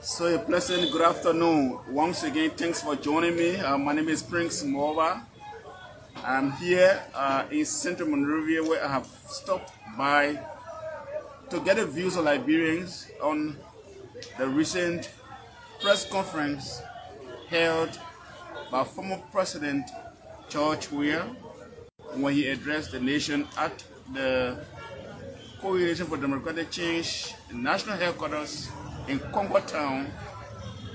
So a pleasant good afternoon. Once again, thanks for joining me. My name is Prince Mova. I'm here in Central Monrovia where I have stopped by to get the views of Liberians on the recent press conference held by former President George Weah when he addressed the nation at the Coalition for Democratic Change national headquarters in Congo Town,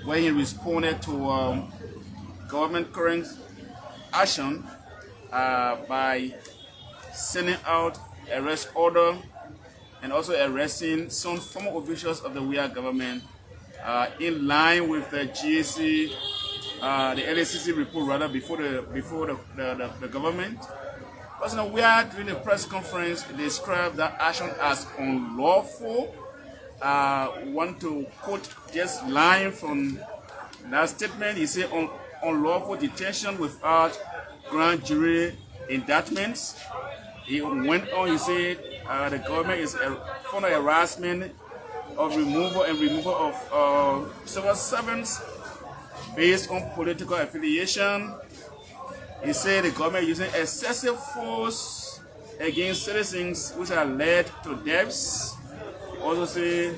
where he responded to government current action by sending out arrest order and also arresting some former officials of the Weah government in line with the GAC, the LACC report rather before the government. President Weah during the press conference described that action as unlawful. Want to quote just line from that statement. He said unlawful detention without grand jury indictments. He went on, he said the government is for the harassment of removal of civil servants based on political affiliation. He said the government is using excessive force against citizens which are led to deaths. Also say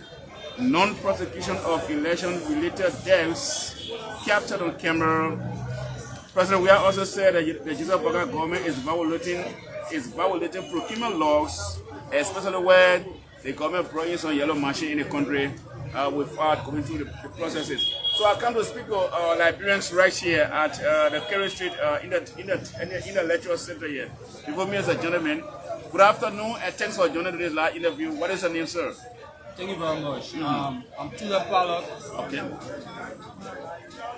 non-prosecution of election-related deaths captured on camera. President Weah also said that the Joseph Boakai government is violating procurement laws, especially when the government brought in some yellow machine in the country without going through the processes. So I come to speak to Liberians right here at the Kerry Street in the lecture center here. Before me as a gentleman, good afternoon and thanks for joining today's live interview. What is your name, sir? Thank you very much. I'm Tula Palak. Okay.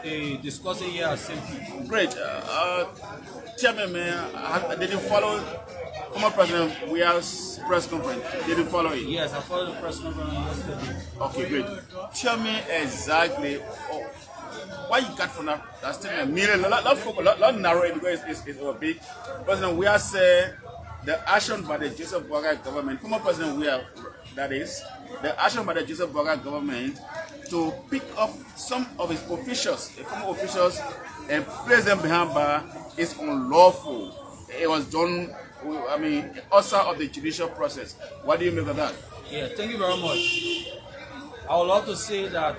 A discussing here at St. Great. Tell me, man, did you follow former President Weah's press conference? Did you follow it? Yes, I followed the press conference yesterday. Okay, great. Tell me exactly what you got from that statement. Not narrow it because it's big. President Weah said the action by the Joseph Boakai government, former President Weah, that is, the action by the Joseph Boakai government to pick up some of his officials, the former officials, and place them behind bar is unlawful. It was done, outside of the judicial process. What do you make of that? Yeah, thank you very much. I would love to say that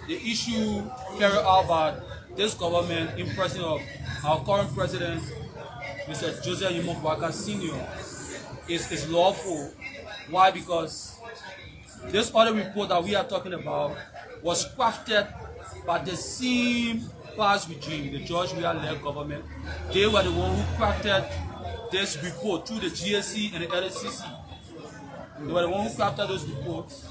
the issue carried out by this government in person of our current president, Mr. Joseph Boakai Sr., is lawful. Why? Because this other report that we are talking about was crafted by the same past regime, the George Weah-led government. They were the one who crafted this report through the GAC and the LACC. They were the one who crafted those reports.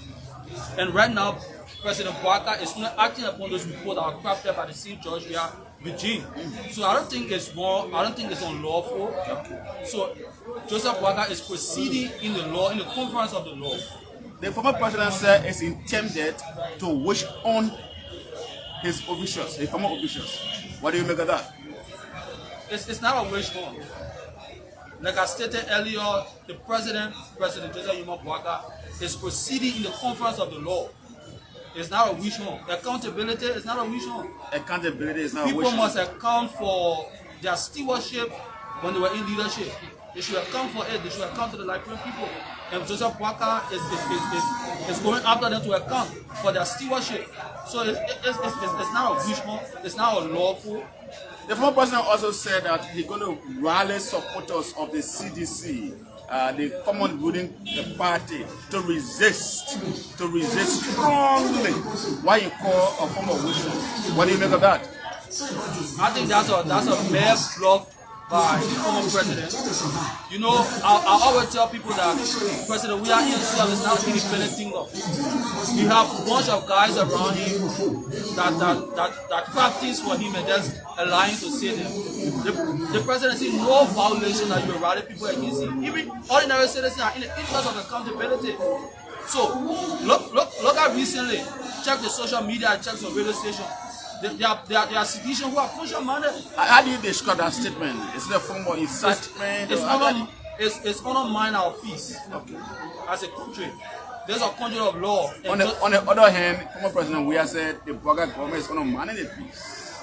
And right now, President Boakai is not acting upon those reports that were crafted by the same George Weah regime. So I don't think it's wrong. I don't think it's unlawful. So Joseph Boakai is proceeding in the law, in the conference of the law. The former president said it's intended to wish on his officials, the former officials. What do you make of that? It's not a wish on. Like I stated earlier, the President Joseph Boakai is proceeding in the conference of the law. It's not a wish on. Accountability is not a wish on. Accountability is not a wish on. People must account for their stewardship when they were in leadership. They should account for it. They should account to the Liberian people. And Joseph Boakai is going after them to account for their stewardship. So it's not a wish on. It's not unlawful. The former president also said that he's going to rally supporters of the CDC, the common ruling the party, to resist strongly what you call a form of wishing. What do you make of that? I think that's a mere bluff by the former president. You know, I always tell people that President Weah himself is not an independent thinker. You have a bunch of guys around him that practice for him and just allow him to say them. The president is in no violation that you rally people against him. Even ordinary citizens are in the interest of accountability. So look at recently. Check the social media, check the radio station. There are citizens who are closure-minded. How do you describe that statement? Is it a form of incitement? It's undermine our peace as a country. There's a country of law. On the other hand, former President Weah said the Bogart government is undermining the peace.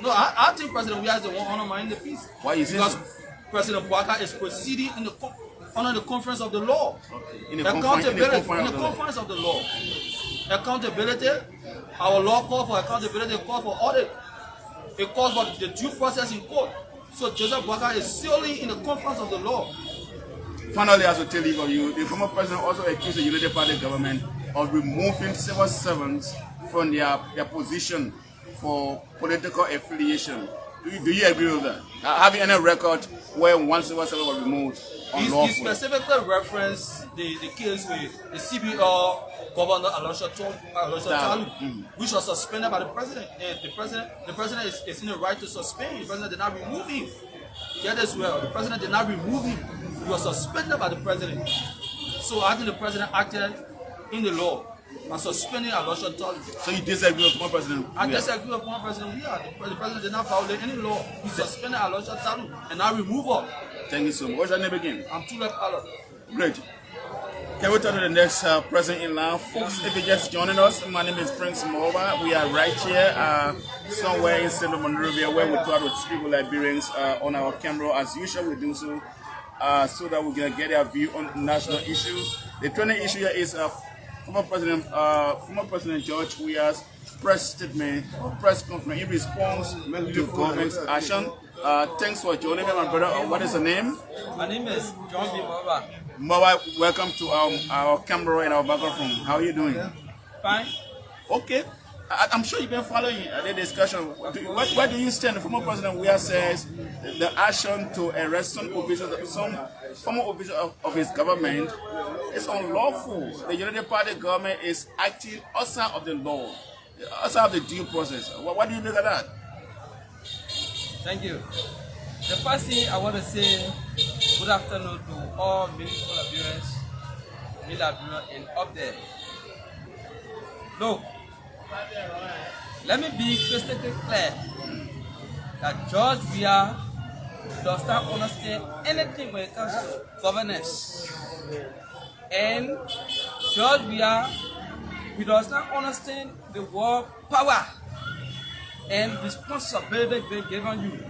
No, I think President Weah is the one undermining the peace. Why is it? Because President Bogart is proceeding under the conference of the law. Okay. In the conference of the law. Accountability. Our law calls for accountability. It calls for audit. It calls for the due process in court. So Joseph Bogart is solely in the conference of the law. Finally, as I tell you, the former president also accused the United Party government of removing civil servants from their position for political affiliation. Do you agree with that? Have you any record where one civil servant was removed unlawfully? He specifically referenced the case with the CBR Governor Alosha Talu, which was suspended by the president. And the president is in the right to suspend. The president did not remove him. Get this well. The president did not remove him. He was suspended by the president. So I think the president acted in the law by suspending Alosha Talu. So you disagree with former President Weah? I disagree with former President Weah. The president did not violate any law. He suspended Alosha Talu and not remove her. Thank you so much. What's your name again? I'm Tulip Allah. Great. Can we turn to the next president in line? Folks, if you're just joining us, my name is Prince Mova. We are right here somewhere in Central Monrovia where we try to speak with Liberians on our camera. As usual, we do so so that we can get their view on national issues. The trending issue here is former President George Weah's press statement or press conference in response to government's action. Thanks for joining me, my brother. What is your name? My name is John B. Mova. Mova, welcome to our camera and our microphone. How are you doing? Fine. Okay. I'm sure you've been following the discussion. Where do you stand? Former President Weah says the action to arrest some former officials of his government is unlawful. The United Party government is acting outside of the law, outside of the due process. What do you look at that? Thank you. The first thing I want to say, good afternoon to all meaningful Liberians, and up there. Look, let me be crystal clear that George Weah does not understand anything when it comes to governance. And George Weah, he does not understand the word power and responsibility being given you.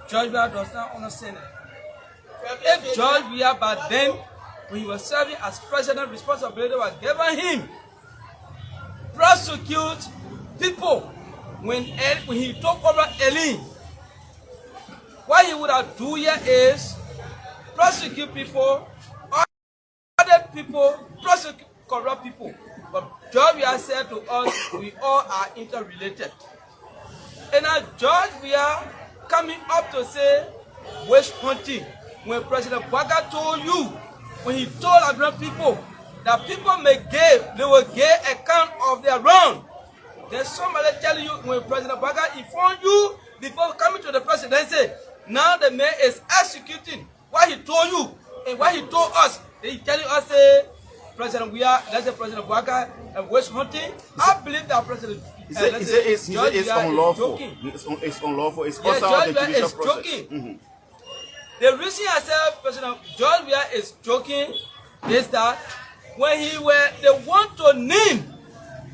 George Weah does not understand it. If George Weah back then, when he was serving as president, responsibility was given him, prosecute people when he took over Elin. What he would have done here is prosecute people, audit people, prosecute corrupt people. But George Weah said to us, we all are interrelated. And now George Weah coming up to say witch hunting when President Bogart told you, when he told Liberian people that people may give, they will give account of their wrong. There's somebody telling you when President Bogart informed you before coming to the presidency, now the man is executing what he told you and what he told us. He telling us, President Weah, let's say President Bogart and witch hunting. I believe that President it's unlawful. It's unlawful. It's outside of the judicial process. The reason I said President George Weah is joking is that when they want to name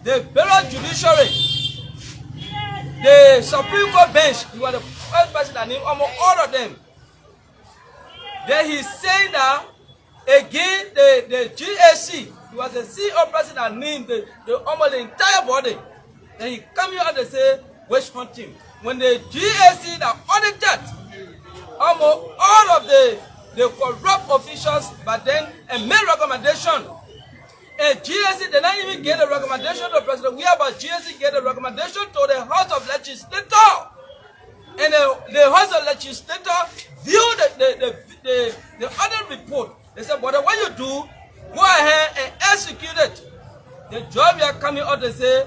the federal judiciary, the Supreme Court bench, he was the first person that named almost all of them. Then he said that again the GAC, he was the CEO president that named almost the entire body. Then he come here and say witch hunting. When the GAC that audited almost all of the corrupt officials, but then and made recommendation. And GAC did not even get a recommendation to President Weah, but GAC gave a recommendation to the House of Legislators. And the House of Legislators viewed the other report. They said, but what you do, go ahead and execute it. The George Weah coming out and say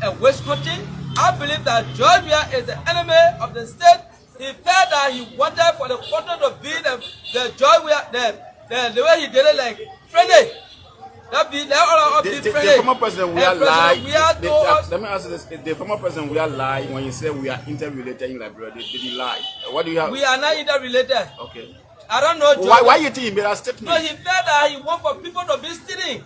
a witch hunting. I believe that George Weah is the enemy of the state. He felt that he wanted for the country to be the George Weah, the way he did it, like friendly. The former President Weah lied. Let me ask you this: the former President Weah lied when he said we are interrelated in Liberia. Did he lie? What do you have? We are not interrelated. Okay. I don't know. Why you think he made that statement? No, he felt that he want for people to be stealing.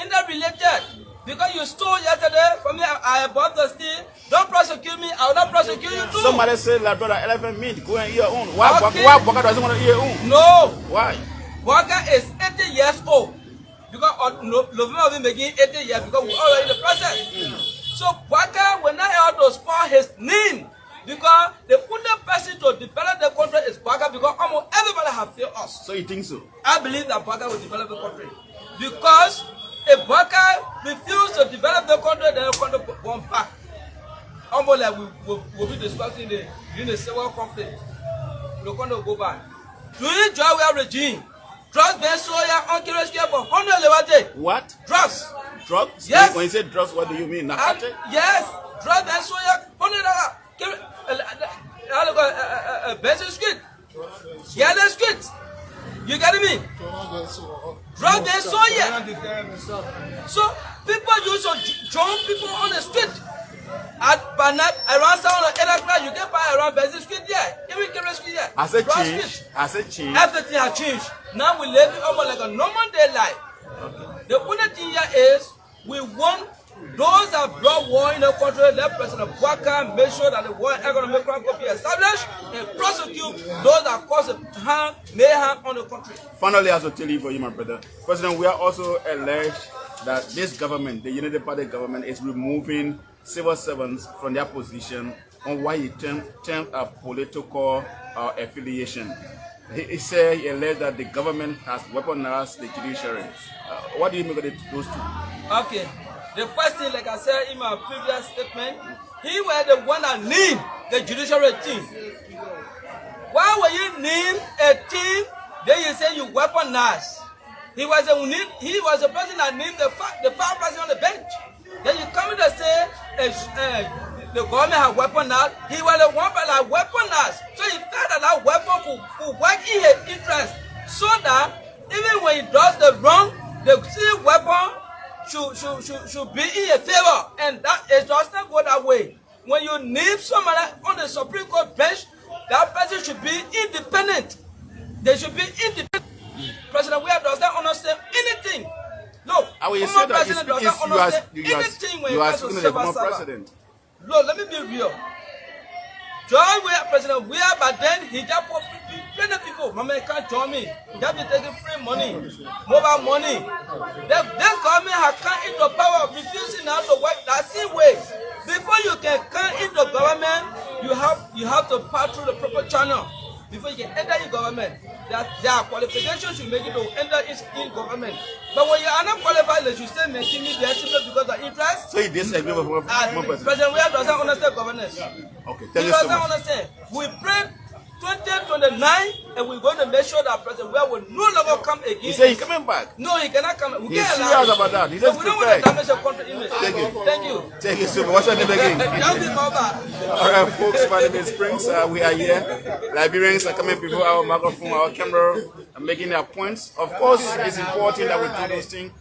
interrelated. Because you stole yesterday from me, I bought the steal. Don't prosecute me, I will not prosecute you too. Somebody said like brother elephant meat, go and eat your own. Why Okay. Baka doesn't want to eat your own? No. Why? Waka is 80 years old. Because November will be making 80 years because we're already in the process. So Waka will not help to spoil his name. Because the only person to develop the country is Waka because almost everybody has failed us. So you think so? I believe that Waka will develop the country. Because if Waka refuses to develop the country, then the country will go back. Almost like we'll be discussing during the civil conflict. The country will go back. During George Weah regime, drugs been sold on Kiriskia for 100 days. What? Drugs. Drugs? Yes. When you say drugs, what do you mean? Narcotic? Yes. Drugs been sold $100. Benson Street. Yellow Street. You getting me? Drugs been sold here. So people used to jump people on the street. At Banat, around 7 or 8 o'clock, you can buy around Benson Street there. Even Kemre Street there. I said change. I said change. Everything has changed. Now we live almost like a normal day life. Okay. The only thing here is we want those that brought war in the country, let President Waka make sure that the war economic crime will be established and prosecute those that cause harm, mayhem on the country. Finally, I have to tell you for you, my brother. President, we are also alleged that this government, the Unity Party government, is removing civil servants from their position on why he termed a political affiliation. He said he alleged that the government has weaponized the judiciary. What do you make of those two? Okay. The first thing, like I said in my previous statement, he was the one that named the judiciary team. Why will you name a team, then you say you weaponize? He was the person that named the five person on the bench. Then you come in to say the government has weaponized. He was the one that weaponized. So he felt that that weapon could work in his interest. So that even when he does the wrong, the same weapon should be in your favor. And that it does not go that way. When you name somebody on the Supreme Court bench, that person should be independent. They should be independent. President Weah does not understand anything. Look, former president does not understand anything when it comes to civil servant. Look, let me be real. George Weah, President Weah, but then he just put plenty of people. Mama can't join me. He just be taking free money, mobile money. This government has come into power, refusing now to work that same way. Before you can come into government, you have to pass through the proper channel. Before you can enter in government, there are qualifications you make it to enter in government. But when you are not qualified, you still maintain the simply because of interest. So you disagree with former president? President Weah doesn't understand governance. Okay, He doesn't understand. We pray 2029 and we're going to make sure that President Weah will no longer come again. He said he's coming back. No, he cannot come. He's serious about that. He just we don't want to damage the country image. Thank you. Thank you. Thank you, super. What's your name again? All right, folks, my name is Springs. We are here. Liberians are coming before our microphone, our camera, and making their points. Of course, it's important that we do those things.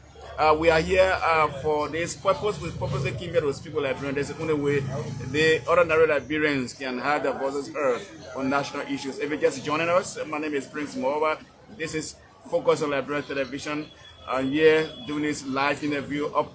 We are here for this purpose. We purposely came here to speak with Liberians. That's the only way the ordinary Liberians can have their voices heard on national issues. If you're just joining us, my name is Prince Moreover. This is Focus on Liberian Television. Here doing this live interview up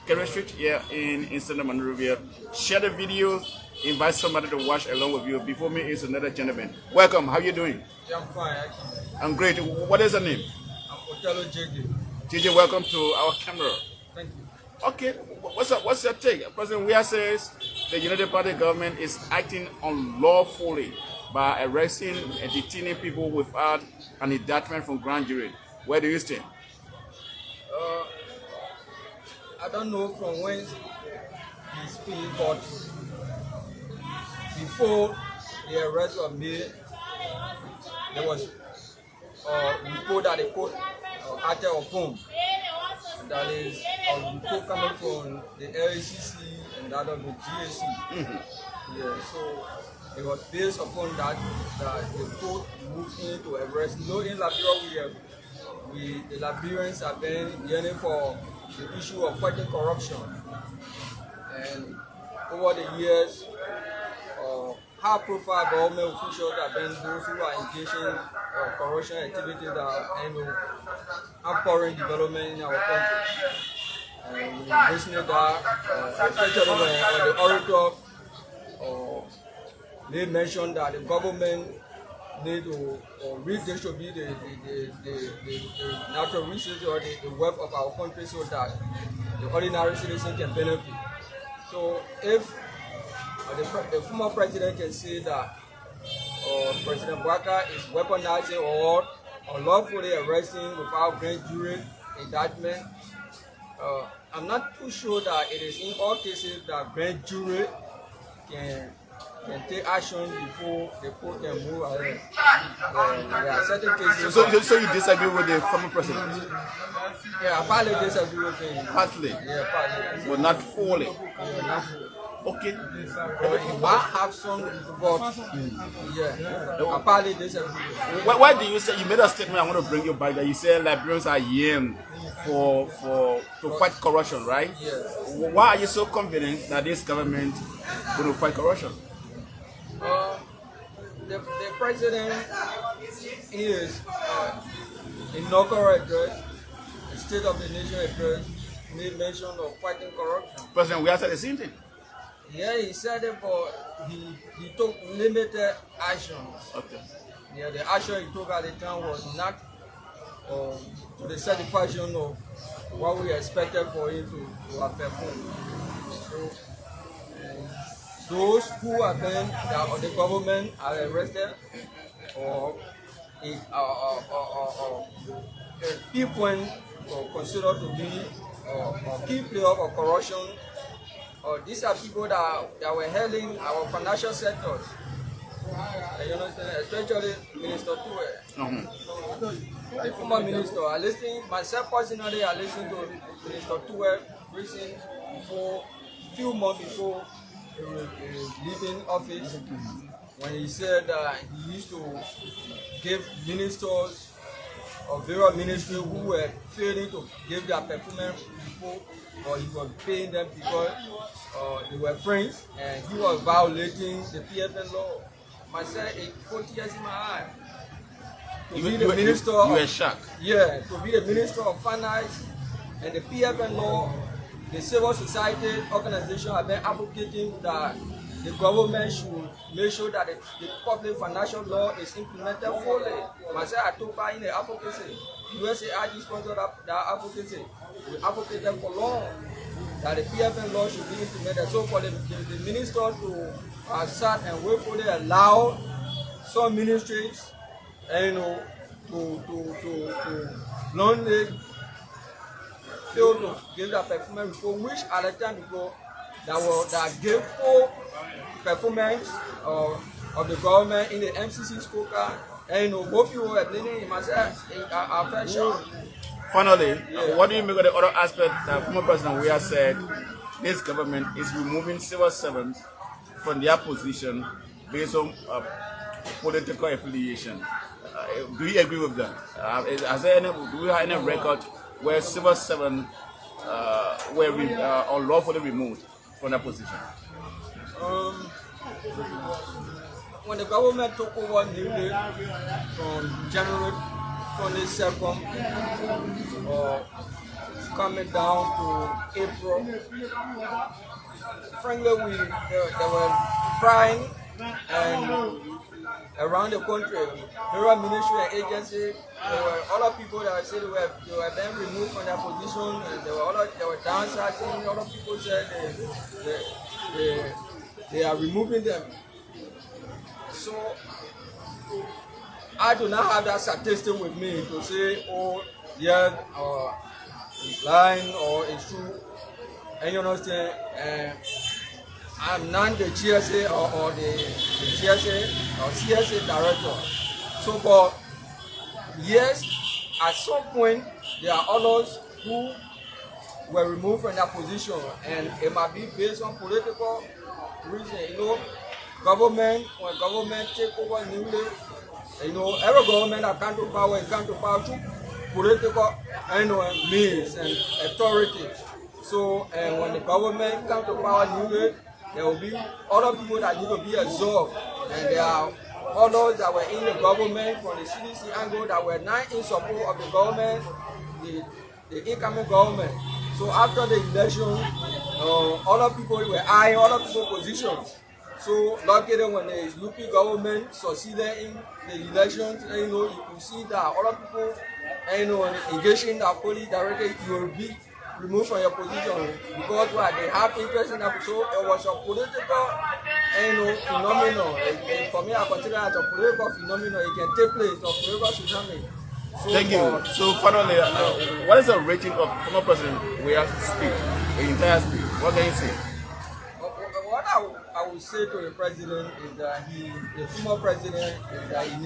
Kemre Street here in Central Monrovia. Share the video, invite somebody to watch along with you. Before me is another gentleman. Welcome. How are you doing? Yeah, I'm fine, actually. I'm great. What is your name? I'm Otelo JJ. JJ, welcome to our camera. Thank you. Okay, what's your take? President Weah says the United Party government is acting unlawfully by arresting and detaining people without an indictment from grand jury. Where do you stand? I don't know from when he speak, but before the arrest was made, there was report that they put acted upon. That is a report coming from the LACC and that of the GAC. Yeah, so it was based upon that the court moved in to arrest. You know, in Liberia, the Liberians have been yearning for the issue of fighting corruption. And over the years, high-profile government officials have been those who are engaging corruption activities that are hampering development in our country. And we listening that, especially when the orator they mentioned that the government need to redistribute the natural resources or the wealth of our country so that the ordinary citizen can benefit. So if the former president can say that President Weah is weaponizing or unlawfully arresting without grand jury indictment, I'm not too sure that it is in all cases that grand jury can take action before the court can move ahead. There are certain cases. So you disagree with the former president? Yeah, I partly disagree with him. Partly? Yeah, partly. But not fully? Yeah, not fully. Okay. He might have some, but yeah, I partly disagree. Why do you say, you made a statement, I want to bring you back, that you said Liberians are yearning to fight corruption, right? Yes. Why are you so confident that this government is going to fight corruption? The president is inaugural address, the State of the Nation address, made mention of fighting corruption. President Weah said the same thing. Yeah, he said it, but he took limited actions. Okay. Yeah, the action he took at the time was not to the satisfaction of what we expected for him to have performed. So, those who have been or the government are arrested or people considered to be key players of corruption. These are people that were handling our financial sectors. You understand? Especially Minister Tuwe. The former minister, I listened, myself personally, I listened to Minister Tuwe recently few months before leaving office, when he said that he used to give ministers of various ministries who were failing to give their performance report, or he was paying them because they were friends, and he was violating the PFN law. Myself, it put tears in my eye. To be the minister, you were shocked. Yeah, to be the minister of finance and the PFN law. The civil society organization have been advocating that the government should make sure that the public financial law is implemented fully. Myself, I took part in the advocacy. USAID sponsored that advocacy. We advocated for long that the PFN law should be implemented. So for the minister to sat and willfully allow some ministries, to non-league fail to give that performance report, which at the time ago that gave full performance of the government in the MCC scorecard, and both people were blaming him. I felt shocked. Finally, what do you make of the other aspect that former President Weah said this government is removing civil servants from their position based on political affiliation? Do you agree with that? Do we have any record where civil servants were unlawfully removed from that position? When the government took over newly from January 22nd, coming down to April, frankly, they were crying, and around the country, various ministry and agencies, there were other people that said they were then removed from their position, and they were downsizing. Other people said they are removing them. So I do not have that statistic with me to say, oh, yeah, it's lying or it's true. And you understand, I'm not the GSA or the GSA or CSA director. So, but yes, at some point, there are others who were removed from their position, and it might be based on political reason. You know, when government take over newly, you know, every government that come to power through political means and authority. So, when the government come to power newly, there will be other people that need to be absorbed, and there are others that were in the government from the CDC angle that were not in support of the government, the incoming government. So after the election, other people were eyeing other people's positions. So luckily when the UP government succeeded in the elections, you could see that other people, engaging the police directly, you will be removed from your position because they have interest in that. So it was a political, phenomenon. For me, I consider it a political phenomenon. It can take place, a political tsunami. So thank you. So finally, what is the rating of former President Weah's speech, the entire speech? What can you say? What I would say to the president is that the former president, is that he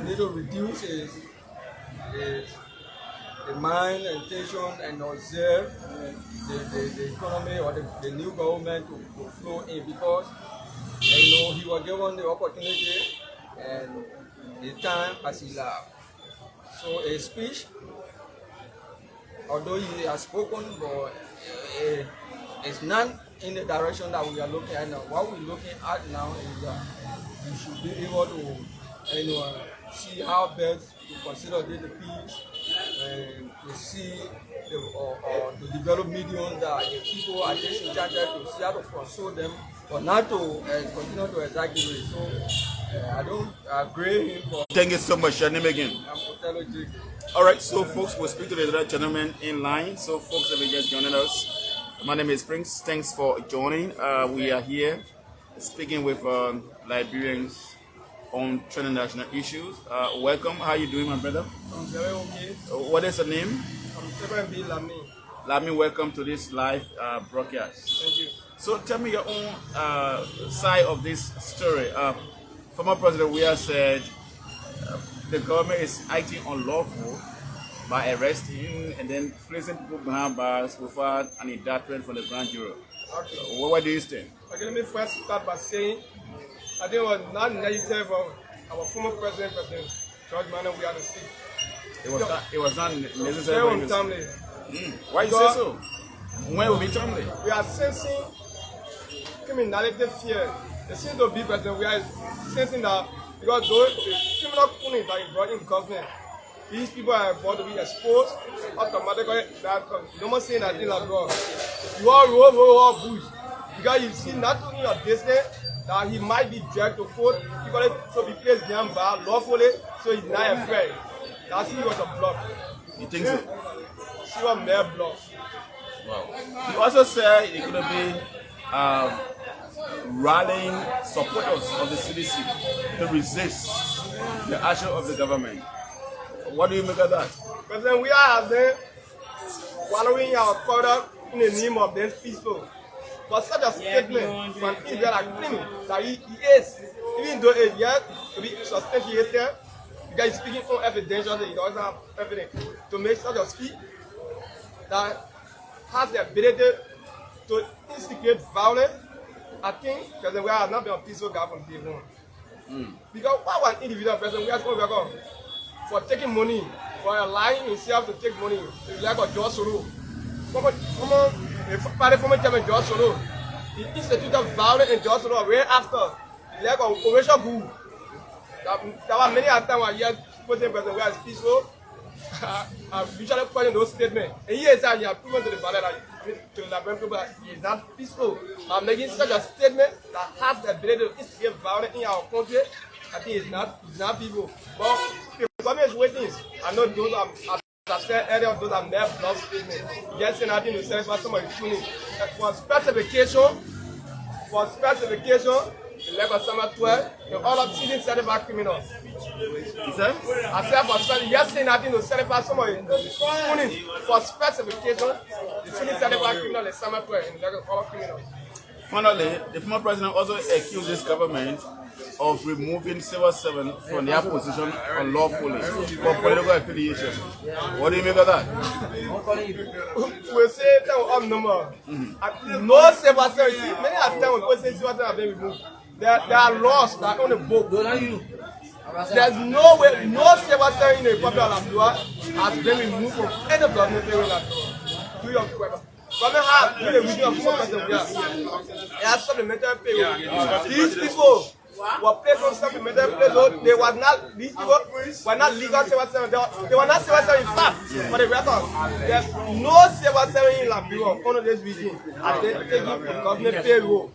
need to reduce his mind and tension and observe the economy or the new government to flow in, because he was given the opportunity and the time as he loved. So a speech, although he has spoken, but it's not in the direction that we are looking at now. What we're looking at now is that we should be able to see how best to consolidate the peace and to see to develop mediums that the people are just enchanted to see how to console them, but not to continue to exaggerate. So I don't agree him for. Thank you so much. Your name again? I'm Othello J. Alright, so folks, we'll speak to the other gentleman in line. So folks, if you just joining us, my name is Prince. Thanks for joining. We are here speaking with Liberians on trending national issues. Welcome. How are you doing, my brother? I'm very okay. What is your name? I'm Stephen B. Lamy. Lamy, welcome to this live broadcast. Thank you. So tell me your own side of this story. Former President Weah said the government is acting unlawful by arresting and then placing people behind bars without an indictment from the grand jury. Okay. What do you think? Okay, let me first start by saying I think it was not necessary for our former President George Weah to speak. It was not necessary Very for him to untimely. Why you say so? When will be timely? We are sensing criminality fear. It seems to be President Weah is sensing that because those criminal killings that he brought in government, these people are about to be exposed automatically. That no more saying that thing like God. You all bush. Because you see not only your business that he might be dragged to court, because to be placed behind bar lawfully, so he's not afraid. That's he was a bluff. You think so? She was mere bluff. Wow. You also said it could be rallying supporters of the CDC to resist the action of the government. What do you make of that? President Weah has been wallowing our conduct in the name of this peaceful. But such a statement from Israel like claiming that he is, even though it yet to be substantiated, because he's speaking on evidence, he doesn't have evidence to make such a speech that has the ability to instigate violence. I think President Weah has not been a peaceful guy from day one. Because why was individual President Weah going to for taking money, for allowing himself to take money, like a George Soro. Former chairman George Soro, he instituted violence in George Soro right after, like a Operation Boo. There were many times where he President Weah is peaceful. I usually question those statements. And he has proven to the ballot to the Liberian people that he is not peaceful. I'm making such a statement that has the ability to instigate violence in our country. I think it's not people. But the government is waiting. I know those are, as I said earlier, those are mere bluff statements. Just saying nothing to satisfy somebody tuning. For specification, the level of summer 12, the all of season certified criminals. I said for specification, just saying nothing to satisfy somebody tuning. For specification, the season certified criminal is summer 12 in the level of all criminals. Finally, the former president also accused this government of removing civil servants from their position unlawfully for political affiliation. What do you make of that? We say that I'm number. No civil servants. Many of them we say civil servants have been removed. There are laws that are on the book. There's no way, no civil servant in the Republic of Liberia has been removed from any government area. Do your question. Government have the region of former President Weah. They have supplementary payroll. These people were paid from supplementary payroll. They were not, these people were not legal civil servants. They were not civil servants in fact, for the record. There's no civil servant in Liberia under this regime. And they taking from government payroll.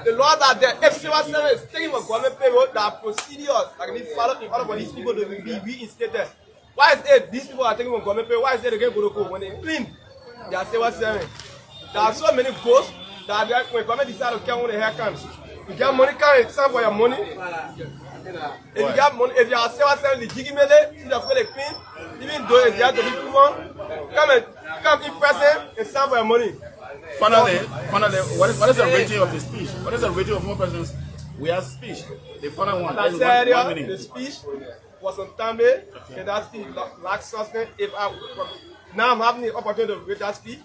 The law that if civil servant is taking from government payroll, there are procedures that can be followed in order for these people to be reinstated. Why is it these people are taking from government payroll? Why is it they get go to court when they claim they are civil servants? There are so many ghosts that when government decide to care when the hair comes. You get money, it's time for your money. If you get money, if you are civil servant legitimately, you just pay the claim, even though it's there to be proven, come in person, it's time for your money. Finally, what is the rating of the speech? What is the rating of more persons? We have speech. The final one. I said earlier, the speech was on time, and that speech lacks substance. Now I'm having the opportunity to read that speech.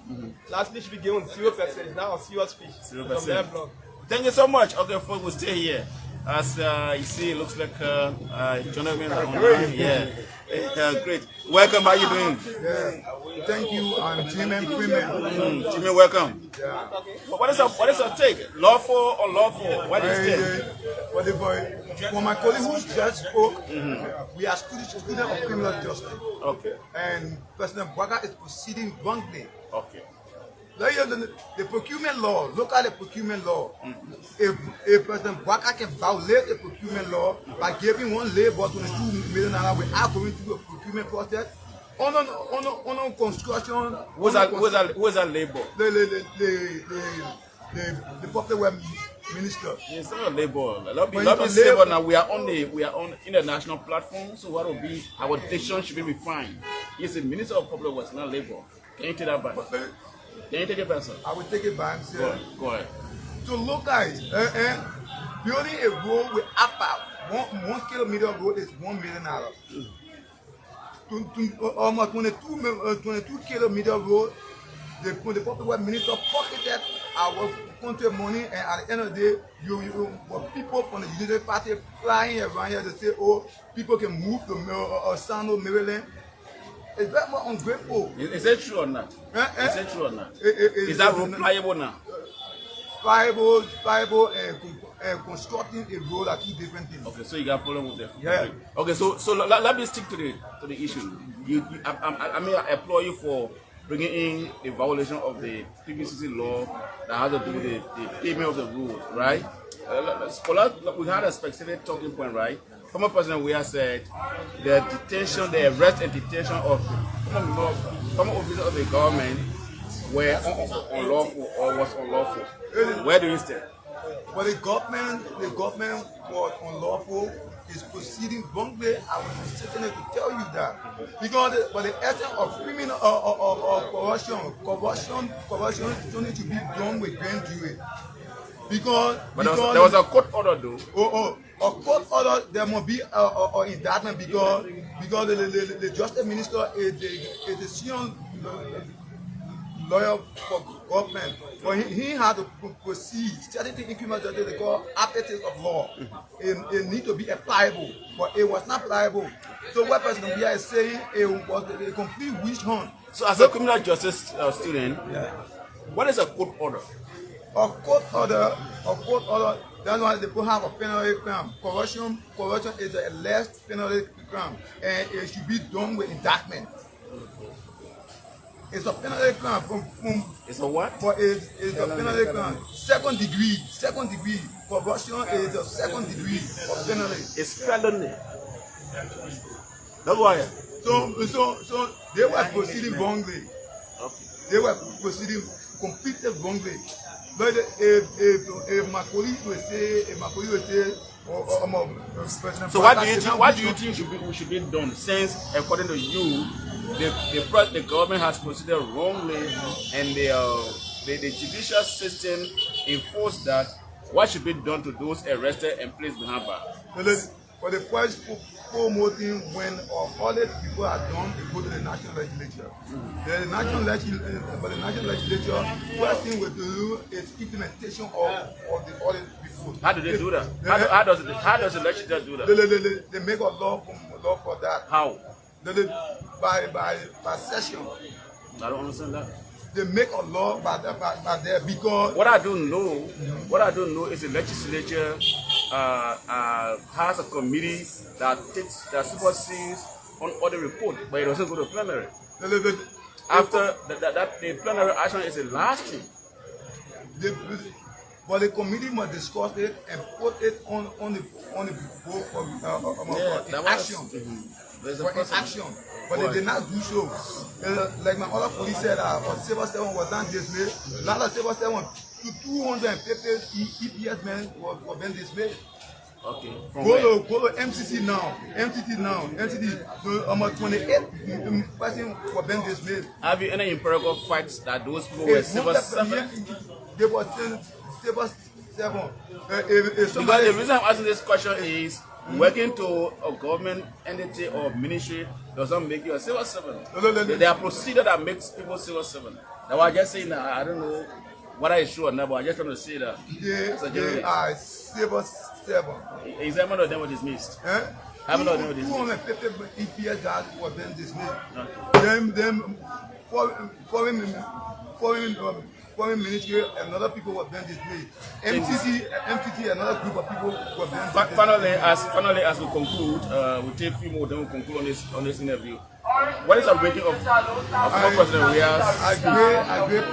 That speech should be given 0%. It's now a serious speech. 0%. Thank you so much. Okay, folks, we'll stay here. As you see, it looks like Jonathan online. Yeah. Great. Welcome. How you doing? Yeah. Thank you. I'm Jimmy Freeman. Jimmy, welcome. Yeah. What is your take? Lawful or unlawful? What is it? For my colleague who just spoke, we are students of criminal justice. Okay. And President Weah is proceeding wrongly. Okay. The procurement law, look at the procurement law. If President Weah can violate the procurement law by giving one labor $22 million without going through a procurement process, on construction. Who's that labor? The public work minister. It's not a labor. Labor now. We are on international platform. So what will be our decision should be refined. He's the minister of public works, not labor. Can you take that back? Can you take it back, sir? I will take it back, sir. Go ahead. To look at it, building a road with about 1 kilometer of road is $1 million. Almost 22 kilometer road, the public work minister pocketed our country money, and at the end of the day, people from the United Party flying around here to say, oh, people can move to Sando, Maryland. It's very much ungrateful. Is that true or not? Is that true or not? Is that road pliable now? Pliable and constructing a road are two different things. Okay, so you got a problem with that? Yeah. Okay, so let me stick to the issue. I applaud you for bringing in the violation of the PPCC law that has to do with the payment of the road, right? We had a specific talking point, right? Former President Weah said the arrest and detention of former officers of the government were unlawful or was unlawful. Where do you stand? But the government was unlawful, is proceeding wrongly. I was sitting there to tell you that. Because the essence of criminal corruption don't need to be done with grand jury. Because there was a court order though. A court order, there must be an indictment because the justice minister is the senior lawyer for government. But he had to proceed. Certain increment that they call appetites of law. It need to be applicable, but it was not applicable. So what President Weah is saying, it was a complete witch hunt. So as a criminal justice student, what is a court order? A court order, that's why they put have a penalty crime. Corruption is a less penalty crime, and it should be done with indictment. It's a penalty crime It's a what? But it's a penalty crime. Second degree. Corruption is a second degree of penalty. It's felony. That's why. So they were proceeding wrongly. Okay. They were proceeding completely wrongly. But if my colleague would say, so what do you think we should be done? Since according to you, the government has proceeded wrongly, and the judicial system enforced that. What should be done to those arrested and placed behind bars? For the first promoting when all the people are done, they go to the national legislature. The national legislature, first thing we do is implementation of the audit report. How do they do that? How does the legislature do that? They make a law for that. How? By session. I don't understand that. they make a law by there because what I don't know is the legislature has a committee that supersedes on all the report, but it doesn't go to plenary. After the plenary action is the last thing. But the committee must discuss it and put it on the board for action. For action. But they did not do so. Like my other police said, Civil 7 was not dismissed. Now Civil 7 to 250 EPS men were being dismissed. Okay. Go to MCT now. So almost 28 person were being dismissed. Have you any empirical facts that those people were Civil 7? They were Civil 7. Because the reason I'm asking this question is working to a government entity or ministry doesn't make you a Civil 7. There are procedures that makes people Civil 7. That's why I just saying that I don't know whether it's true or not, but I just trying to say that. They are Civil 7. Is how many of them were dismissed? How many of them were dismissed? 250 EPS guys were then dismissed. Okay. Foreign ministry, another people were then dismissed. MTT, another group of people were then dismissed. Finally, as we conclude, we'll take a few more, then we'll conclude on this interview. What is the rating of former President Weah? I agree.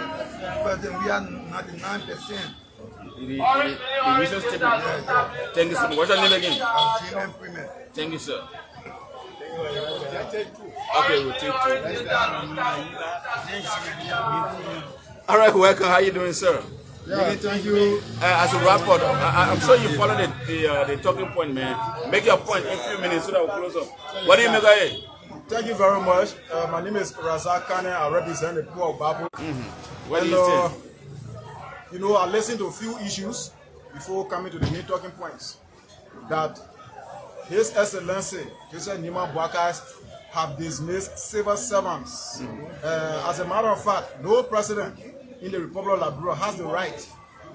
President Weah 99%. The recent statement. Thank you so much. What's your name again? I'm Freeman. Thank you, sir. Okay, we'll take two. All right, welcome. How you doing, sir? Yeah, thank you. As a wrap up, I'm sure you follow the talking point, man. Make your point in a few minutes so that we'll close up. What do you make of it? Thank you very much. My name is Razak Kane. I represent the people of Babu. What do you think? You know, I listened to a few issues before coming to the main talking points. That His Excellency, Joseph Nima Boakai, have dismissed civil servants. As a matter of fact, no president in the Republic of Liberia has the right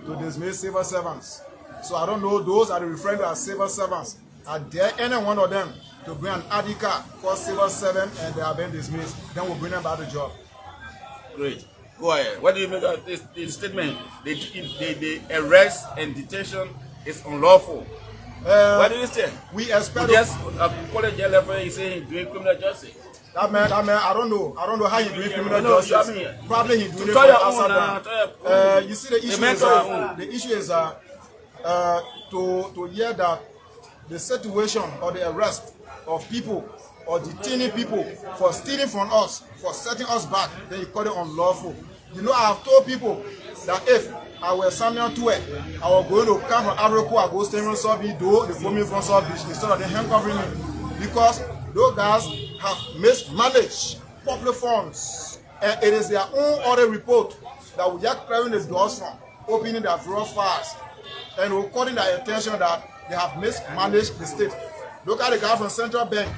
to dismiss civil servants. So I don't know, those are referring to as civil servants. Are there any one of them to bring an ID card called civil servant and they are being dismissed? Then we'll bring them back to job. Great. Go ahead. What do you make of this statement? The arrest and detention is unlawful. What do you say? We expect just college level. He's saying he's doing criminal justice. That man, I don't know how he's doing criminal justice. Probably he's doing it for outside. You see, the issue is to hear that the situation or the arrest of people or detaining people for stealing from us, for setting us back, then you call it unlawful. You know, I have told people that if I were Samuel Tue, I was going to come from Africa, I go stay in Sobi, do the forming from Sobi instead of them handcuffing me. Because those guys have mismanaged public funds. And it is their own audit report that we are clearing the doors from, opening their drawer files, and we're calling their attention that they have mismanaged the state. Look at the guy from Central Bank,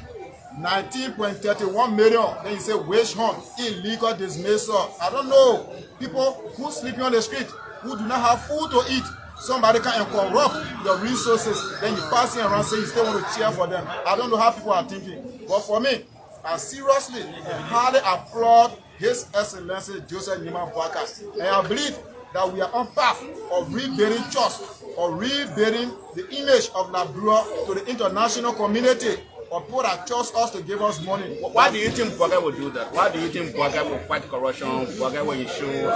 19.31 million. Then you say wage hunt, illegal dismissal. I don't know. People who sleeping on the street, who do not have food to eat. Somebody can corrupt your resources. Then you pass in around saying you still want to cheer for them. I don't know how people are thinking. But for me, I seriously and highly applaud His Excellency Joseph Nima Boakai. And I believe that we are on path of rebuilding trust, or rebuilding the image of Liberia to the international community, or people that trust us to give us money. Why do you think Boakai will do that? Why do you think Boakai will fight corruption? Boakai will ensure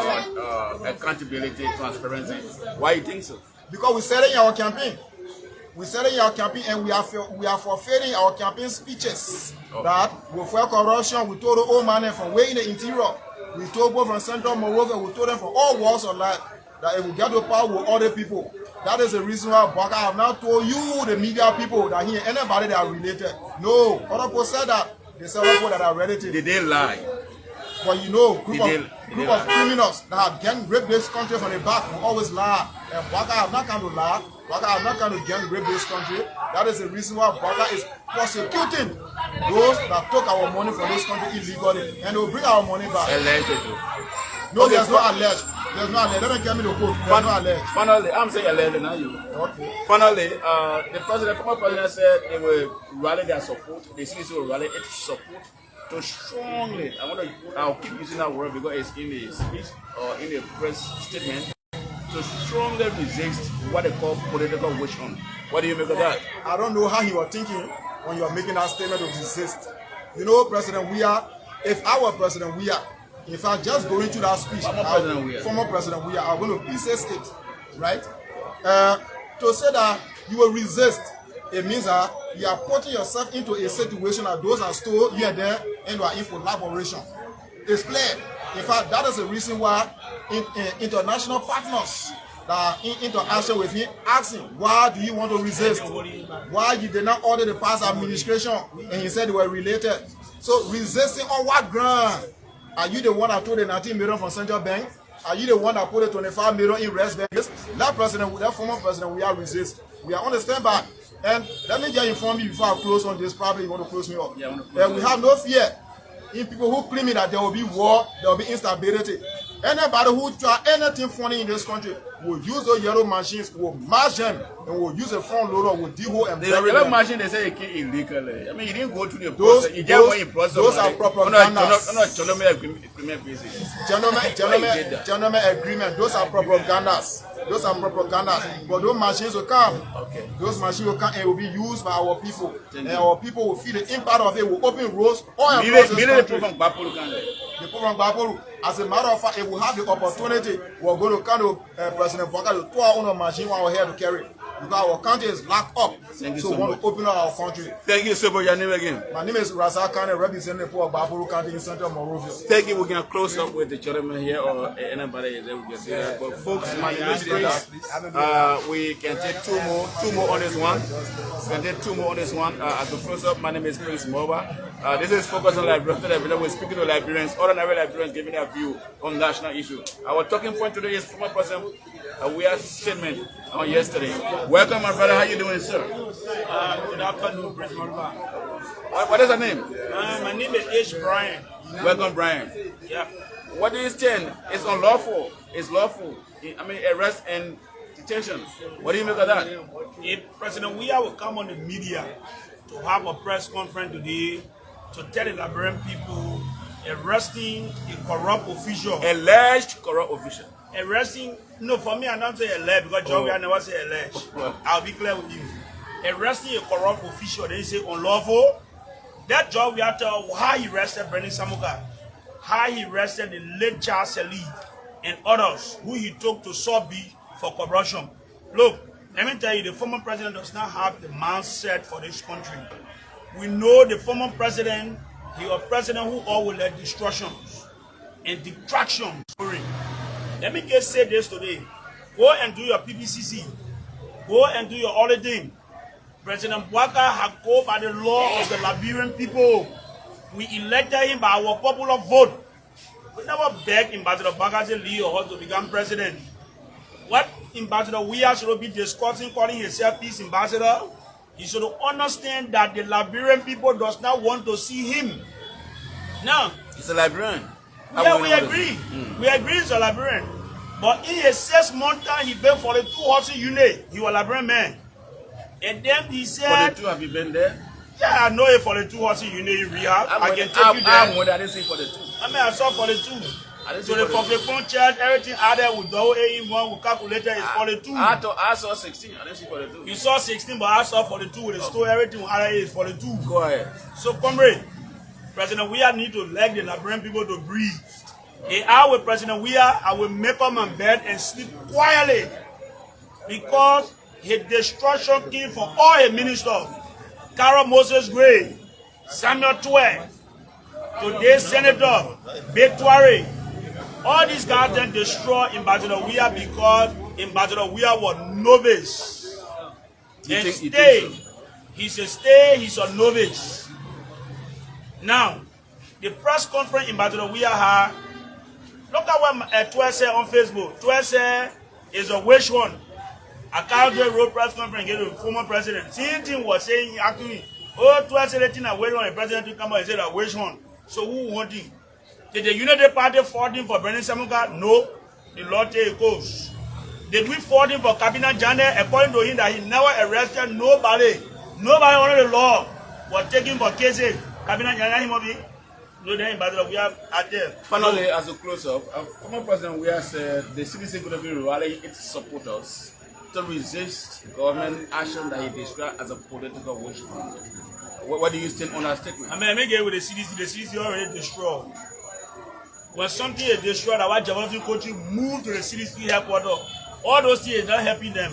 accountability, transparency? Why do you think so? Because we said it in our campaign. We said it in our campaign, and we are fulfilling our campaign speeches. Okay. That we fight corruption. We told the old man from way in the interior. We told both from Central Morocco, we told them from all walks of life that if we get to power with other people, that is the reason why Boakai have not told you, the media people, that here anybody that are related. No, other people said that. They said people that are related. Did they lie? But you know, group of criminals that have gang raped this country from the back will always lie. And Boakai have not come to lie. Boakai have not come to gang rape this country. That is the reason why Boakai is prosecuting those that took our money from this country illegally, and they will bring our money back. Allegedly. No, okay, there's no alleged. There's no alleged. Let me get me the quote. There's no alleged. Finally, I'm saying alleged, not you. Okay. Finally, the former president said they will rally their support. The CDC will rally its support to strongly, I'll keep using that word because it's in a speech or in a press statement, to strongly resist what they call political witch hunt. What do you make of that? I don't know how he was thinking when you are making that statement to resist. You know, President Weah, if I were President Weah, in fact, just going to that speech, former President Weah, I'm going to pieces it, right? To say that you will resist, it means that you are putting yourself into a situation that those are still here and there and you are in collaboration. It's clear. In fact, that is the reason why international partners that are in interaction with him asking, why do you want to resist? Why you did not order the past administration? And he said they were related. So resisting on what ground? Are you the one that told the 19 million from Central Bank? Are you the one that put the 25 million in West Bank? That former president, we are resist. We are on the standby. And let me just inform you before I close on this. Probably you want to close me up. Yeah, we have no fear in people who claim that there will be war, there will be instability. Anybody who try anything funny in this country will use those yellow machines, will mash them, and will use a front loader, will dig hole and bury them. The yellow machine, they say it came illegally. I mean, you didn't go to the process. You just went in process. Those are propagandas. No, gentlemen agreement basis. Gentlemen agreement. Those are propagandas. Those are propagandas. But those machines will come. Okay. Those machines will come and will be used by our people. And our people will feel the impact of it, will open roads all across this country. The program Baporu, as a matter of fact, it will have the opportunity. We're going to come to President Baka to tour on a machine while we're here to carry. Because our country is locked up. So we want to open up our country. Thank you so much. Your name again? My name is Razak Khan, representing for Baporu County in Central Monrovia. Thank you. We can close up with the gentleman here or anybody that we can see. But folks, my name is Prince. We can take two more on this one. We can take two more on this one. As we close up, my name is Prince Mova. This is Focus on Liberia. We're speaking to Liberians, ordinary Liberians giving their view on national issues. Our talking point today is former President Weah's statement on yesterday. Welcome, my brother. How you doing, sir? Good afternoon, Prince Mova. What is your name? My name is H. Brian. Welcome, Brian. Yeah. What do you stand? It's unlawful. It's lawful. I mean, arrest and detention. What do you make of that? If President Weah will come on the media to have a press conference today to tell the Liberian people arresting a corrupt official. Alleged corrupt official. Arresting, no, for me, I don't say alleged because John Weah never say alleged. I'll be clear with you. Arresting a corrupt official, they say unlawful. That John Weah tell how he arrested Brendan Samuka, how he arrested the late Charles Selig and others who he took to Sobi for corruption. Look, let me tell you, the former president does not have the mindset for this country. We know the former president, he was president who always led destructions and detractions. Let me just say this today. Go and do your PPCC. Go and do your auditing. President Baka has go by the law of the Liberian people. We elected him by our popular vote. We never begged Ambassador Baka Lee or to become president. What Ambassador Weah should be discussing, calling himself peace ambassador, he should understand that the Liberian people does not want to see him. Now, he's a Liberian. Yeah, we agree. We agree he's a Liberian. But in his 6 month time, he been for the 2 horse unit. He was a Liberian man. And then he said, for the 2, have you been there? Yeah, I know it for the 2 horse unit in rehab. I can take you there. I didn't see for the 2. I mean, I saw for the 2. So the public phone charge, everything added with double A1, we calculated is for the 2. I saw 16. I didn't see for the 2. You saw 16, but I saw for the 2 with the store, everything added is for the 2. Go ahead. So, comrade, President Weah need to let the Liberian people to breathe. If I with President Weah, I will make up my bed and sleep quietly. Because his destruction came from all his ministers. Carol Moses Gray, Samuel Twe, today's Senator, Victoire. All these guys then destroy Ambassador Weah because Ambassador Weah was novice. And stay. He's a novice. Now, the press conference Ambassador Weah had, look at what Twe said on Facebook. Twe said is a wish one. I can't do a road press conference and get the former president. Same thing was saying actually, oh, Twe said that thing I wait on the president to come out and say that wish one. So who want him? Did the Unity Party fought him for Brendan Samuka? No. The law take goes. Did we fought him for Cabinet Jane? According to him that he never arrested nobody. Nobody under the law was taken for cases. Cabinet Jane him of it. No, then Ambassador Weah are there. Finally, as a close-up, former President Weah said the CDC could have been rallying its supporters to resist government action that he described as a political witch hunt. What do you think on that statement? I mean, I make it with the CDC already destroyed. When something is destroyed, our developing country move to the CDC headquarters. All those things are not helping them.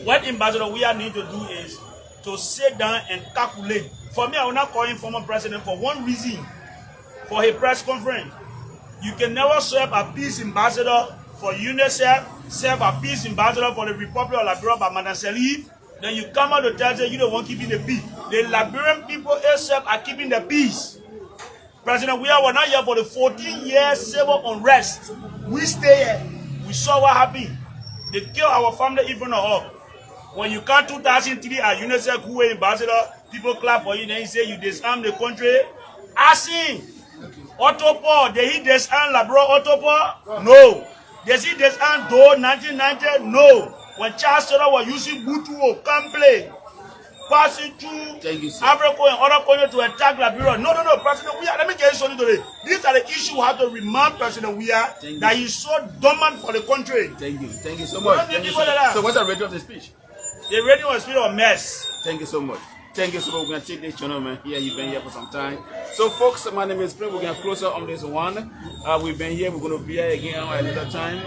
What Ambassador Weah need to do is to sit down and calculate. For me, I will not call him former president for one reason. For a press conference, you can never serve a peace ambassador for UNICEF, serve a peace ambassador for the Republic of Liberia by Madam Salif. Then you come out to tell them you don't want keeping the peace. The Liberian people itself are keeping the peace. President Weah was not here for the 14 years civil unrest. We stay here. We saw what happened. They killed our family in front of us. When you come 2003 at UNICEF, who were ambassador, people clap for you, then you say you disarm the country. Ask him. Autopor, did he disarm Liberia Autopor? No. Did he disarm Dole 1990? No. When Charles Taylor was using Butu complain, passing through Africa and other countries to attack Liberia. No. President Weah, let me tell you something today. These are the issues we have to remind President Weah that he's so dormant for the country. Thank you so much. So what's the rating of the speech? The rating was a mess. Thank you so much. Thank you so much. We're going to take this gentleman here. You've been here for some time. So, folks, my name is Spring. We're going to close up on this one. We've been here. We're going to be here again another time.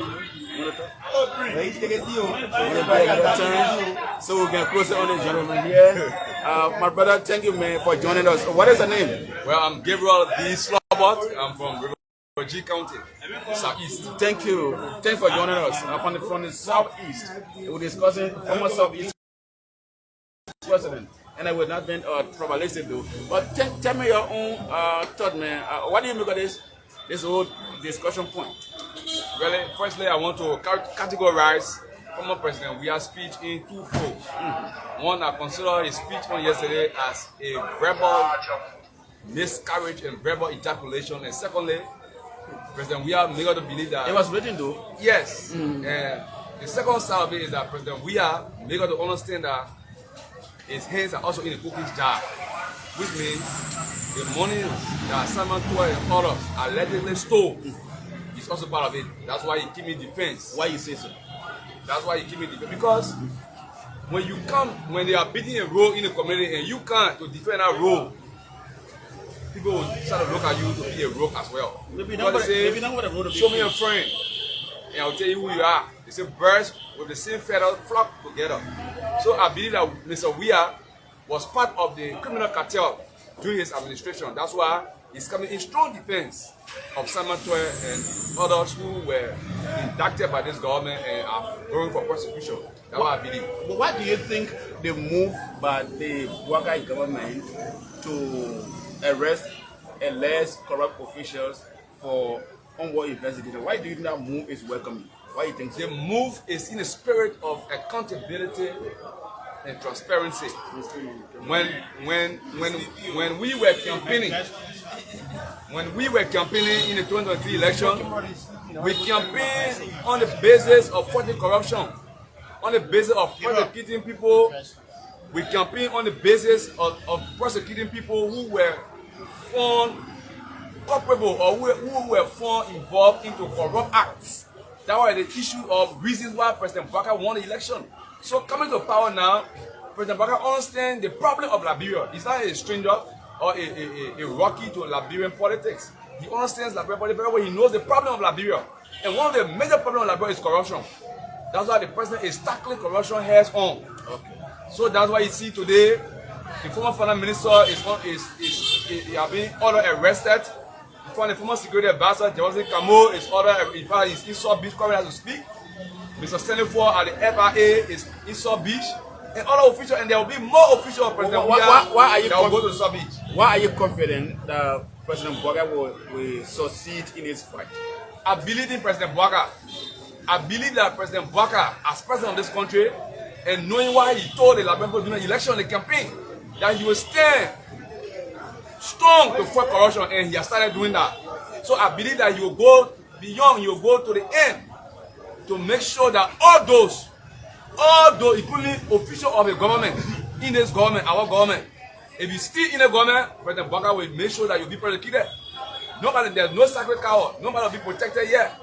So, we're going to close up on this gentleman here. My brother, thank you, man, for joining us. What is the name? Well, I'm Gabriel D. Slobot. I'm from River County, Southeast. Thank you. Thanks for joining us. From the Southeast. We're discussing former Southeast President. And I would not been probabilistic though. But tell me your own thought, man. What do you make of this whole discussion point? Really, firstly, I want to categorize former President Weah's speech in two folds. One, I consider his speech on yesterday as a verbal miscarriage and verbal ejaculation. And secondly, President Weah made us to believe that it was written though. Yes. And the second side of it is that President Weah made us to understand that his hands are also in the cooking jar, which means the money that Simon Toy and others allegedly stole is also part of it. That's why he keep me defense. Why you say so? That's why he keep me defense. Because when they are beating a role in the community and you can't to defend that role, people will start to look at you to be a rogue as well. Maybe not what a role to be. Show me a friend, and I'll tell you who you are. They say birds with the same feather flock together. So I believe that Mr. Weah was part of the criminal cartel during his administration. That's why he's coming in strong defense of Simon Toy and others who were indicted by this government and are going for prosecution. That's what I believe. But why do you think the move by the Bouakai government to arrest alleged corrupt officials for ongoing investigation? Why do you think that move is welcome? Why do you think so? The move is in the spirit of accountability and transparency. When we were campaigning, in the 2023 election, we campaigned on the basis of fighting corruption, on the basis of prosecuting people. We campaigned on the basis of prosecuting people who were found culpable or who were found involved into corrupt acts. That was the issue of reasons why President Bouakai won the election. So coming to power now, President Bouakai understands the problem of Liberia. He's not a stranger or a rookie to Liberian politics. He understands Liberian politics very well. He knows the problem of Liberia. And one of the major problems of Liberia is corruption. That's why the president is tackling corruption heads on. Okay. So that's why you see today, the former finance minister is being ordered arrested. The former security advisor, Jawazin Kamo, is ordered, in fact, he's in South Beach, coming as we speak. Mr. Stanley Ford at the FIA is in South Beach. And other officials, and there will be more officials of President Weah that will go to South Beach. Why are you confident that President Bouakai will succeed in his fight? I believe in President Bouakai. I believe that President Bouakai, as president of this country, and knowing why he told the Liberian people during the election, the campaign, that he will stand strong to fight corruption, and he has started doing that. So I believe that he will go beyond, he will go to the end to make sure that all those, including officials of the government, in this government, our government, if you still in the government, President Bouakai will make sure that you'll be prosecuted. Nobody, there's no sacred cow. Nobody will be protected yet.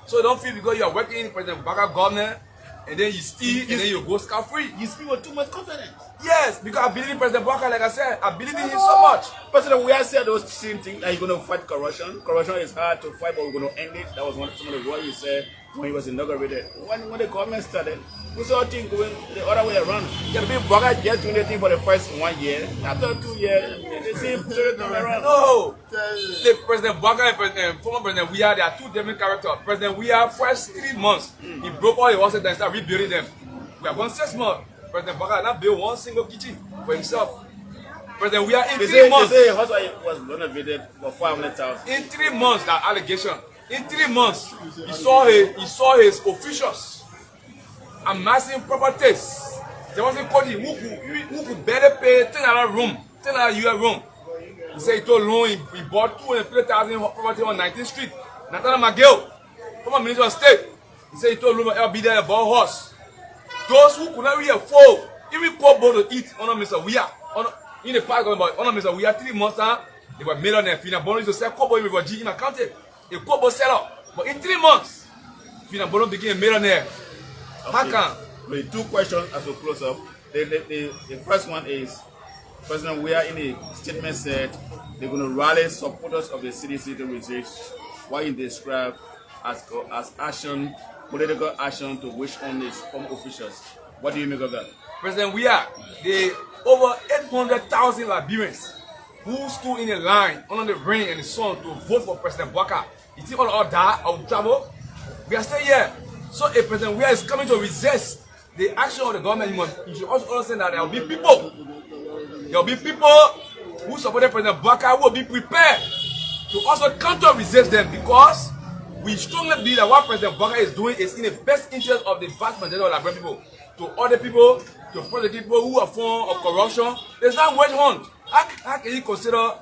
So don't feel because you are working in President Baka government and then you steal and then you go scot-free. You speak with too much confidence. Yes, because I believe in President Baka, like I said, I believe in him so much. President Weah said those same things that he's going to fight corruption. Corruption is hard to fight, but we're going to end it. That was some of the words he said when he was inaugurated. When the government started, we saw things going the other way around. Yeah, people Baka just doing the thing for the first 1 year. After 2 years, the same story come around. No, the President Baka and former President Weah, they are two different characters. President Weah, first 3 months, he broke all the houses and started rebuilding them. We have gone 6 months. President Baka not built one single kitchen for himself. President Weah in 3 months. They say his house was renovated for 500,000. In 3 months, that allegation. In 3 months, he saw his officials amassing properties. There was a Cody who could barely pay $10 room, $10 room. He said he told loan he bought 250,000 property on 19th Street. Nathaniel McGill, former Minister of State, he said he told loan ever be there a ball horse. Those who could not really afford, even poor boy to eat under Mr. Weah, in the park about under Mr. Weah 3 months time, they were millionaires. Fina Bono used to sell Kobo in River G in a county, a Kobo seller. But in 3 months, Fina Bono became a millionaire. Okay. How come? Wait, 2 questions as we close up. The first one is President Weah in a statement said they're going to rally supporters of the CDC to resist what he described as action, political action to wish on his former officials. What do you make of that? President Weah, the over 800,000 Liberians who stood in a line under the rain and the sun to vote for President Baka. You think all that of travel? We are still here. So if President Weah is coming to resist the action of the government, you should also understand that there will be people. There will be people who supported President Baka who will be prepared to also counter-resist them, because we strongly believe that what President Baka is doing is in the best interest of the vast majority of Liberian people. To other people, to prosecute people who are form of corruption, there's not wage hunt. How can you consider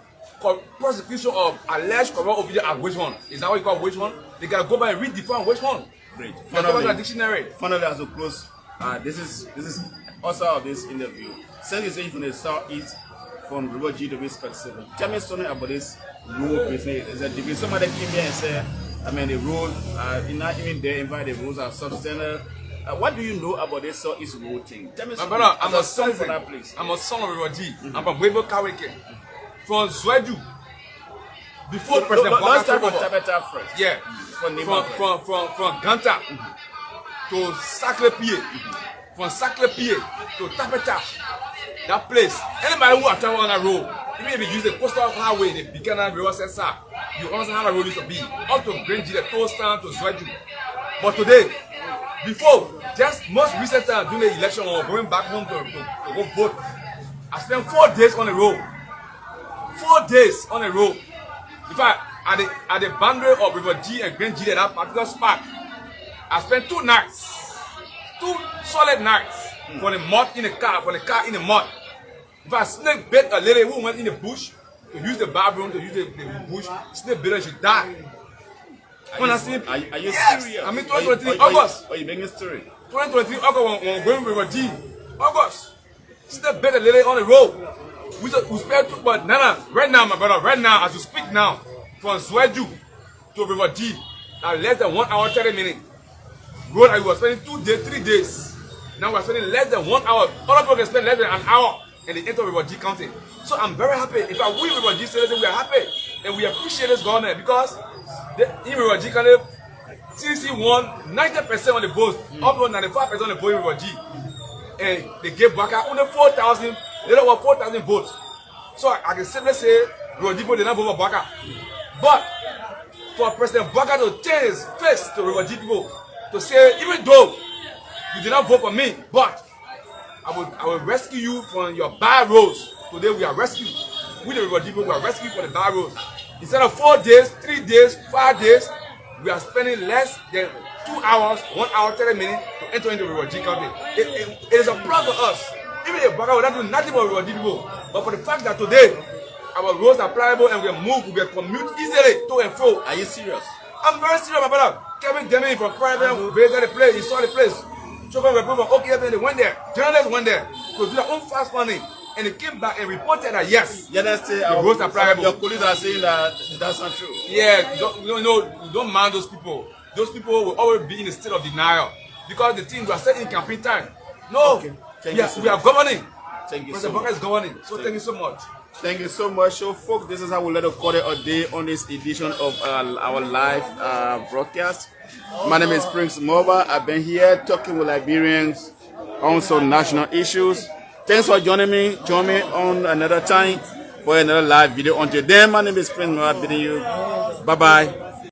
prosecution of alleged corrupt officials as wage hunt? Is that what you call wage hunt? They can go back and redefine wage hunt. Great. Finally, dictionary. Finally, as we close, this is also of this interview. Since you say from the southeast, from River G to be specific, tell me something about this road business. Is that if somebody came here and said, I mean, the road, not even there, invite the roads are substandard. What do you know about this southeast road thing? Tell me something. Brother, I'm a son son for that place. I'm a son of River G. I'm from Webo Kawike. From Zwedu. Before President Baka took over. Tabata first. Yeah. From Ganta to Saclé-Pied. From Saclé-Pied to Tapeta. That place. Anybody who are traveling on that road, even if you use the coastal highway, the Buchanan River Sensor, you understand how the road used to be. Up to Grange, the Toast Town to Zwedu. But today, before, just most recent time during the election or going back home to go vote, I spent 4 days on the road. 4 days on the road. In fact, at the boundary of River G and Grand G, that particular spot, I spent 2 nights, 2 solid nights for the mud in the car, for the car in the mud. In fact, snake bit a lady who went in the bush to use the bathroom, to use the bush. Snake bit her, she died. Are you yes. serious? I mean, 2023 August. Are you making a story? 2023 August when going River G. August. Snake bit a lady on the road. We spent 2, but right now, my brother, right now, as you speak now, from Zwedu to River G, less than 1 hour 30 minutes. Road, I was spending 2 days, 3 days. Now we're spending less than 1 hour. Other people can spend less than an hour in the enter River G County. So I'm very happy. In fact, we River G citizens, we are happy and we appreciate this government, because in River G County, CDC won 90% on the votes, up to 95% on the vote in River G. And they gave Baka only 4,000, they don't want 4,000 votes. So I can simply say, River G people did not vote for Baka. But for President Baka to turn his face to River G people, to say, even though you did not vote for me, but I will rescue you from your bad roads. Today we are rescued. We the River G people, we are rescued from the bad roads. Instead of 4 days, 3 days, 5 days, we are spending less than 2 hours, 1 hour, 30 minutes to enter into River G County. It is a plus for us. Even if Baka would not do nothing for River G people, but for the fact that today our roads are pliable and we can move, we can commute easily to and fro. Are you serious? I'm very serious, my brother. Kevin Deming from Private visited the place, he saw the place. Children were people from OK, they went there. Journalists went there to do their own fast money. and they came back and reported that yes, Yeah, let's say the roads are private. your colleagues are saying that that's not true. Yeah, don't mind those people. Those people will always be in a state of denial because the things we are still in campaign time. No, Okay. we are governing. Thank you so President much. Baka is governing. So thank you so much. Thank you so much. So, folks, this is how we let it call it a day on this edition of our live broadcast. My name is Prince Moba. I've been here talking with Liberians on some national issues. Thanks for joining me. Join me on another time for another live video. Until then, my name is Prince Moba bidding you bye-bye.